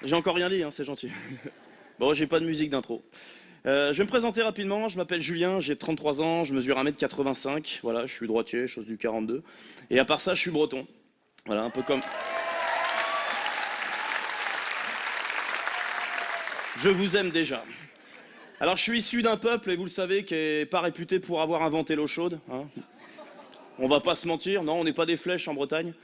J'ai encore rien dit, hein, c'est gentil. Bon, j'ai pas de musique d'intro. Je vais me présenter rapidement, je m'appelle Julien, j'ai 33 ans, je mesure 1m85, voilà, je suis droitier, chose du 42. Et à part ça, je suis breton. Voilà, un peu comme... Je vous aime déjà. Alors, je suis issu d'un peuple, et vous le savez, qui est pas réputé pour avoir inventé l'eau chaude. Hein. On va pas se mentir, non, on n'est pas des flèches en Bretagne.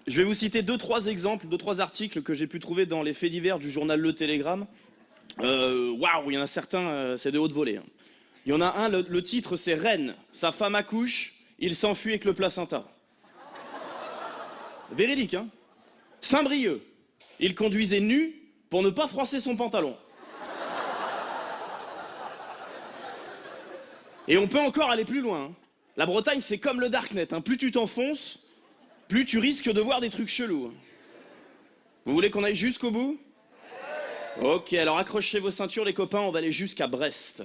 Je vais vous citer deux, trois exemples, deux, trois articles que j'ai pu trouver dans les faits divers du journal Le Télégramme. Waouh, il y en a certains, c'est de haute volée. Hein. Il y en a un, le titre c'est Rennes, sa femme accouche, il s'enfuit avec le placenta. Véridique, hein. Saint-Brieuc, il conduisait nu pour ne pas froisser son pantalon. Et on peut encore aller plus loin. Hein. La Bretagne, c'est comme le Darknet. Hein. Plus tu t'enfonces, plus tu risques de voir des trucs chelous. Vous voulez qu'on aille jusqu'au bout? Ok, alors accrochez vos ceintures les copains, on va aller jusqu'à Brest.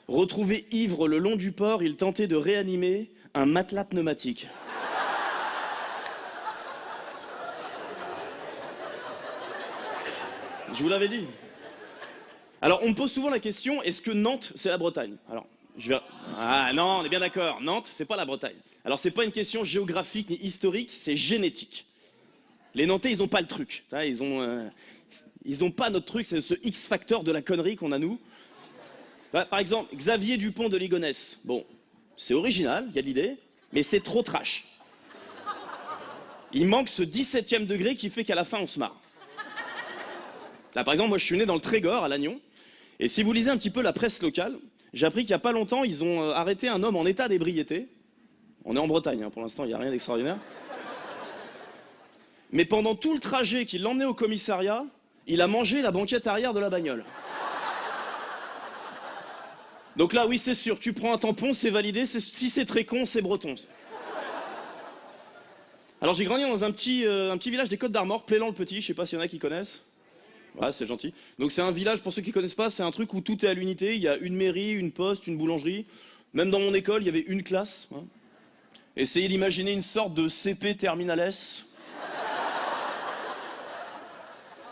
Retrouvé ivre le long du port, il tentait de réanimer un matelas pneumatique. Je vous l'avais dit. Alors on me pose souvent la question, est-ce que Nantes c'est la Bretagne? Alors, ah non, on est bien d'accord, Nantes c'est pas la Bretagne. Alors c'est pas une question géographique ni historique, c'est génétique. Les Nantais, ils n'ont pas le truc. Ils ont pas notre truc, c'est ce X-factor de la connerie qu'on a nous. Par exemple, Xavier Dupont de Ligonnès. Bon, c'est original, il y a de l'idée, mais c'est trop trash. Il manque ce 17e degré qui fait qu'à la fin, on se marre. Là, par exemple, moi, je suis né dans le Trégor, à Lannion. Et si vous lisez un petit peu la presse locale, j'ai appris qu'il n'y a pas longtemps, ils ont arrêté un homme en état d'ébriété. On est en Bretagne, hein, pour l'instant, il n'y a rien d'extraordinaire. Mais pendant tout le trajet qui l'emmenait au commissariat, il a mangé la banquette arrière de la bagnole. Donc là, oui, c'est sûr, tu prends un tampon, c'est validé, si c'est très con, c'est breton. Alors j'ai grandi dans un petit village des Côtes-d'Armor, Plélan-le-Petit, je sais pas s'il y en a qui connaissent. Ouais, c'est gentil. Donc c'est un village, pour ceux qui connaissent pas, c'est un truc où tout est à l'unité, il y a une mairie, une poste, une boulangerie. Même dans mon école, il y avait une classe. Hein. Essayez d'imaginer une sorte de CP Terminal S.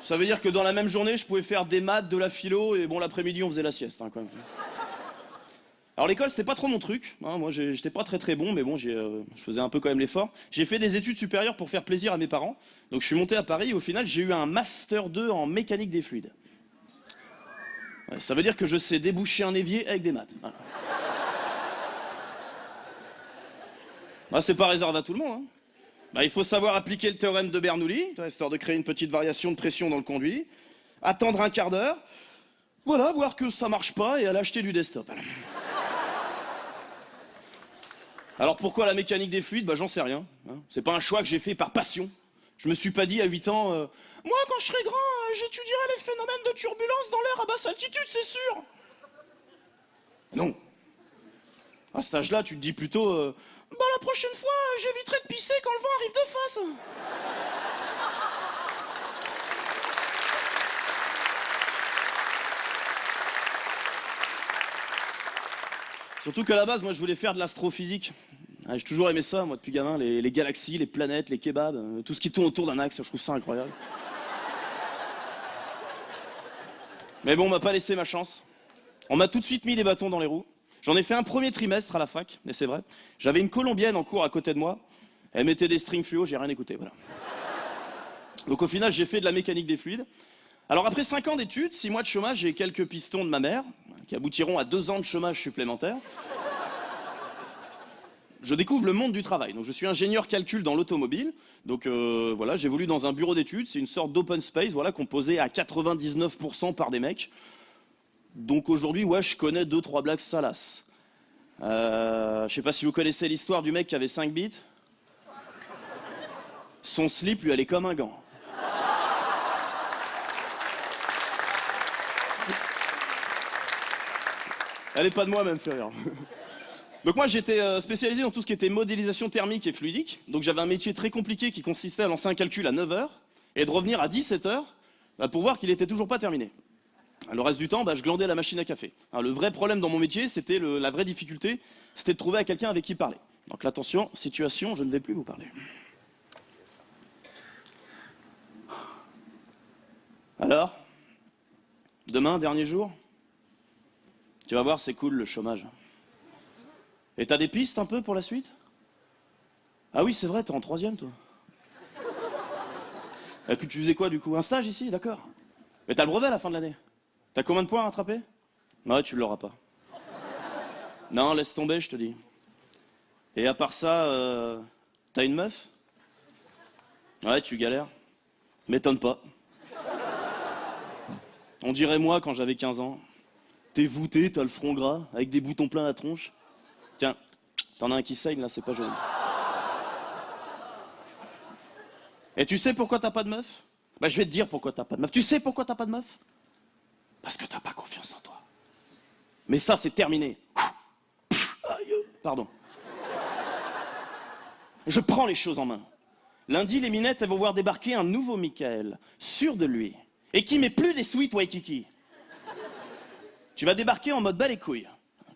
Ça veut dire que dans la même journée, je pouvais faire des maths, de la philo, et bon, l'après-midi, on faisait la sieste, hein, quand même. Alors l'école, c'était pas trop mon truc. Hein, moi, j'étais pas très bon, mais bon, je faisais un peu quand même l'effort. J'ai fait des études supérieures pour faire plaisir à mes parents. Donc je suis monté à Paris, et au final, j'ai eu un Master 2 en mécanique des fluides. Ouais, ça veut dire que je sais déboucher un évier avec des maths. Voilà. Bah, c'est pas réservé à tout le monde, hein. Bah, il faut savoir appliquer le théorème de Bernoulli, histoire de créer une petite variation de pression dans le conduit, attendre un quart d'heure, voilà, voir que ça marche pas et aller acheter du desktop. Voilà. Alors pourquoi la mécanique des fluides? Bah j'en sais rien. Hein. C'est pas un choix que j'ai fait par passion. Je me suis pas dit à 8 ans, moi quand je serai grand, j'étudierai les phénomènes de turbulence dans l'air à basse altitude, c'est sûr. Non. À cet âge-là, tu te dis plutôt, bah la prochaine fois, j'éviterai de pisser quand le vent arrive de face. Surtout qu'à la base, moi, je voulais faire de l'astrophysique. J'ai toujours aimé ça, moi, depuis gamin, les galaxies, les planètes, les kebabs, tout ce qui tourne autour d'un axe, je trouve ça incroyable. Mais bon, on m'a pas laissé ma chance. On m'a tout de suite mis des bâtons dans les roues. J'en ai fait un premier trimestre à la fac, et c'est vrai. J'avais une Colombienne en cours à côté de moi. Elle mettait des strings fluo, j'ai rien écouté, voilà. Donc au final, j'ai fait de la mécanique des fluides. Alors après 5 ans d'études, 6 mois de chômage et quelques pistons de ma mère, qui aboutiront à 2 ans de chômage supplémentaire, je découvre le monde du travail. Donc je suis ingénieur calcul dans l'automobile. Donc voilà, j'évolue dans un bureau d'études. C'est une sorte d'open space, voilà, composé à 99% par des mecs. Donc aujourd'hui, ouais, je connais 2-3 blagues salaces. Je sais pas si vous connaissez l'histoire du mec qui avait 5 bits. Son slip lui allait comme un gant. Elle est pas de moi, même, fait rire. Donc moi, j'étais spécialisé dans tout ce qui était modélisation thermique et fluidique. Donc j'avais un métier très compliqué qui consistait à lancer un calcul à 9 h et de revenir à 17 h pour voir qu'il était toujours pas terminé. Le reste du temps, je glandais à la machine à café. Alors, le vrai problème dans mon métier, c'était la vraie difficulté, c'était de trouver quelqu'un avec qui parler. Donc là, attention, situation, je ne vais plus vous parler. Alors? Demain, dernier jour? Tu vas voir, c'est cool le chômage. Et t'as des pistes un peu pour la suite? Ah oui, c'est vrai, t'es en 3e, toi. Tu faisais quoi du coup? Un stage ici, d'accord. Mais t'as le brevet à la fin de l'année. T'as combien de points à rattraper? Ouais, tu l'auras pas. Non, laisse tomber, je te dis. Et à part ça, t'as une meuf? Ouais, tu galères. M'étonne pas. On dirait moi quand j'avais 15 ans. T'es voûté, t'as le front gras, avec des boutons plein la tronche. Tiens, t'en as un qui saigne là, c'est pas joli. Et tu sais pourquoi t'as pas de meuf? Bah je vais te dire pourquoi t'as pas de meuf. Tu sais pourquoi t'as pas de meuf? Parce que t'as pas confiance en toi. Mais ça, c'est terminé. Aïe, pardon. Je prends les choses en main. Lundi, les minettes, elles vont voir débarquer un nouveau Michael, sûr de lui, et qui met plus des sweets Waikiki. Tu vas débarquer en mode bas les couilles.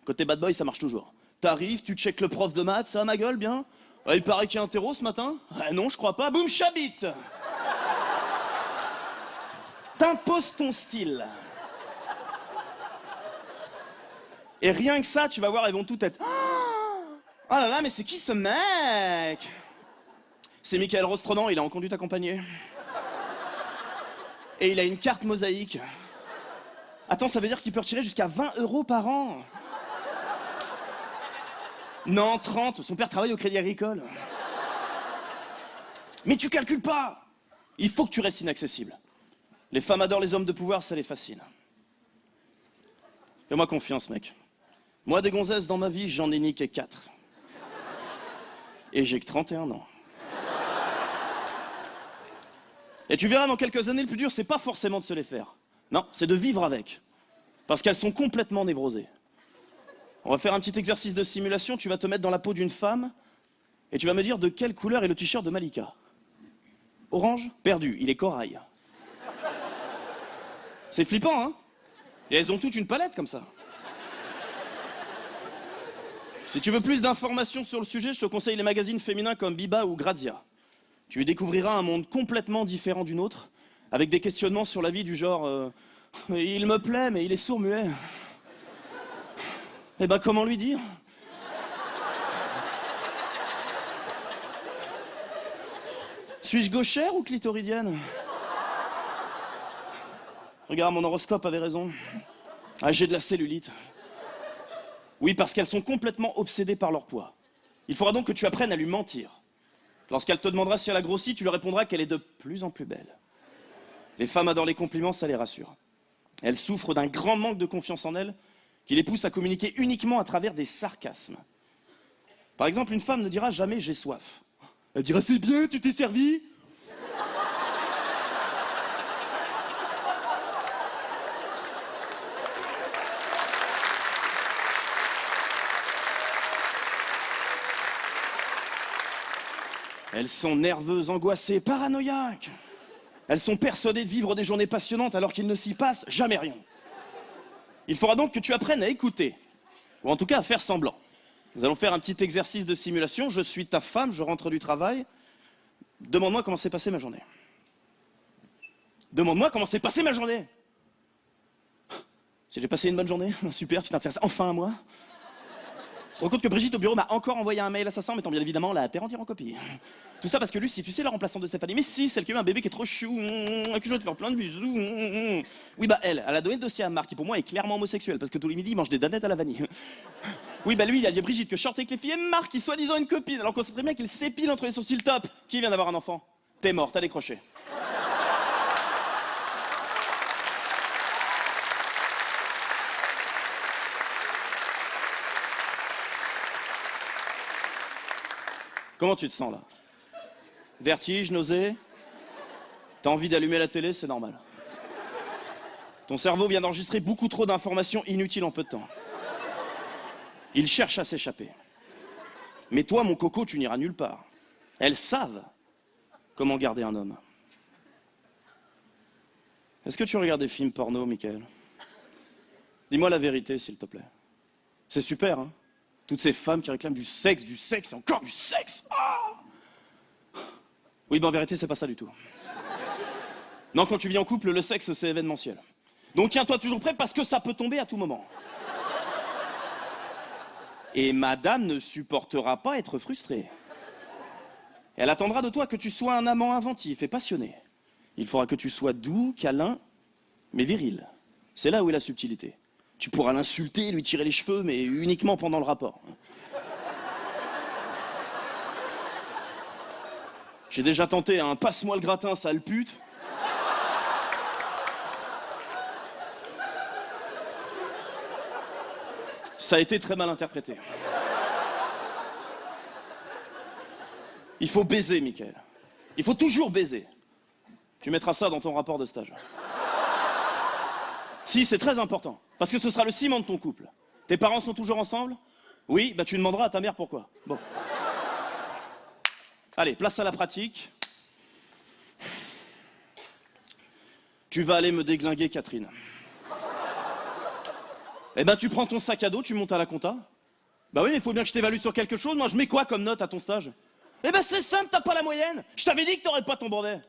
Côté bad boy, ça marche toujours. T'arrives, tu checkes le prof de maths, ça va ma gueule, bien? Ah, il paraît qu'il y a un terreau ce matin? Ah, non, je crois pas. Boum, chabit! T'imposes ton style. Et rien que ça, tu vas voir, elles vont toutes être... Oh là là, mais c'est qui ce mec? C'est Michael Rostronant, il est en conduite accompagnée. Et il a une carte mosaïque. Attends, ça veut dire qu'il peut retirer jusqu'à 20 € par an. Non, 30, son père travaille au Crédit Agricole. Mais tu calcules pas. Il faut que tu restes inaccessible. Les femmes adorent les hommes de pouvoir, ça les fascine. Fais-moi confiance, mec. Moi, des gonzesses dans ma vie, j'en ai niqué 4. Et j'ai que 31 ans. Et tu verras, dans quelques années, le plus dur, c'est pas forcément de se les faire. Non, c'est de vivre avec. Parce qu'elles sont complètement névrosées. On va faire un petit exercice de simulation. Tu vas te mettre dans la peau d'une femme et tu vas me dire de quelle couleur est le t-shirt de Malika. Orange? Perdu, il est corail. C'est flippant, hein? Et elles ont toutes une palette comme ça. Si tu veux plus d'informations sur le sujet, je te conseille les magazines féminins comme Biba ou Grazia. Tu y découvriras un monde complètement différent du nôtre, avec des questionnements sur la vie du genre il me plaît, mais il est sourd-muet. Eh ben, comment lui dire? Suis-je gauchère ou clitoridienne? Regarde, mon horoscope avait raison. Ah, j'ai de la cellulite. Oui, parce qu'elles sont complètement obsédées par leur poids. Il faudra donc que tu apprennes à lui mentir. Lorsqu'elle te demandera si elle a grossi, tu lui répondras qu'elle est de plus en plus belle. Les femmes adorent les compliments, ça les rassure. Elles souffrent d'un grand manque de confiance en elles qui les pousse à communiquer uniquement à travers des sarcasmes. Par exemple, une femme ne dira jamais « j'ai soif ». Elle dira « c'est bien, tu t'es servi ». Elles sont nerveuses, angoissées, paranoïaques. Elles sont persuadées de vivre des journées passionnantes alors qu'il ne s'y passe jamais rien. Il faudra donc que tu apprennes à écouter, ou en tout cas à faire semblant. Nous allons faire un petit exercice de simulation. Je suis ta femme, je rentre du travail. Demande-moi comment s'est passée ma journée. Demande-moi comment s'est passée ma journée. Si j'ai passé une bonne journée, super, tu t'intéresses enfin à moi. Je te rends compte que Brigitte au bureau m'a encore envoyé un mail assassin mettant bien évidemment la terre entière en copie. Tout ça parce que Lucie, tu sais la remplaçante de Stéphanie, mais si, celle qui a eu un bébé qui est trop chou, qui je te faire plein de bisous. Oui bah elle a donné le dossier à Marc qui pour moi est clairement homosexuel parce que tous les midis il mange des danettes à la vanille. Oui bah lui il a dit à Brigitte que je sortais avec les filles et Marc qui soi-disant une copine alors qu'on sait très bien qu'il s'épile entre les sourcils top. Qui vient d'avoir un enfant? T'es mort, t'as décroché. Comment tu te sens là? Vertige, nausée? T'as envie d'allumer la télé, c'est normal. Ton cerveau vient d'enregistrer beaucoup trop d'informations inutiles en peu de temps. Il cherche à s'échapper. Mais toi, mon coco, tu n'iras nulle part. Elles savent comment garder un homme. Est-ce que tu regardes des films porno, Michael? Dis-moi la vérité, s'il te plaît. C'est super, hein? Toutes ces femmes qui réclament du sexe et encore du sexe. Ah oui, ben en vérité, c'est pas ça du tout. Non, quand tu vis en couple, le sexe, c'est événementiel. Donc tiens-toi toujours prêt parce que ça peut tomber à tout moment. Et madame ne supportera pas être frustrée. Elle attendra de toi que tu sois un amant inventif et passionné. Il faudra que tu sois doux, câlin, mais viril. C'est là où est la subtilité. Tu pourras l'insulter, lui tirer les cheveux, mais uniquement pendant le rapport. J'ai déjà tenté un passe-moi le gratin, sale pute. Ça a été très mal interprété. Il faut baiser, Mickaël. Il faut toujours baiser. Tu mettras ça dans ton rapport de stage. Si, c'est très important. Parce que ce sera le ciment de ton couple. Tes parents sont toujours ensemble? Oui, bah tu demanderas à ta mère pourquoi. Bon. Allez, place à la pratique. Tu vas aller me déglinguer, Catherine. Eh ben, tu prends ton sac à dos, tu montes à la compta. Bah oui, il faut bien que je t'évalue sur quelque chose. Moi, je mets quoi comme note à ton stage? Eh ben, c'est simple, t'as pas la moyenne. Je t'avais dit que t'aurais pas ton brevet.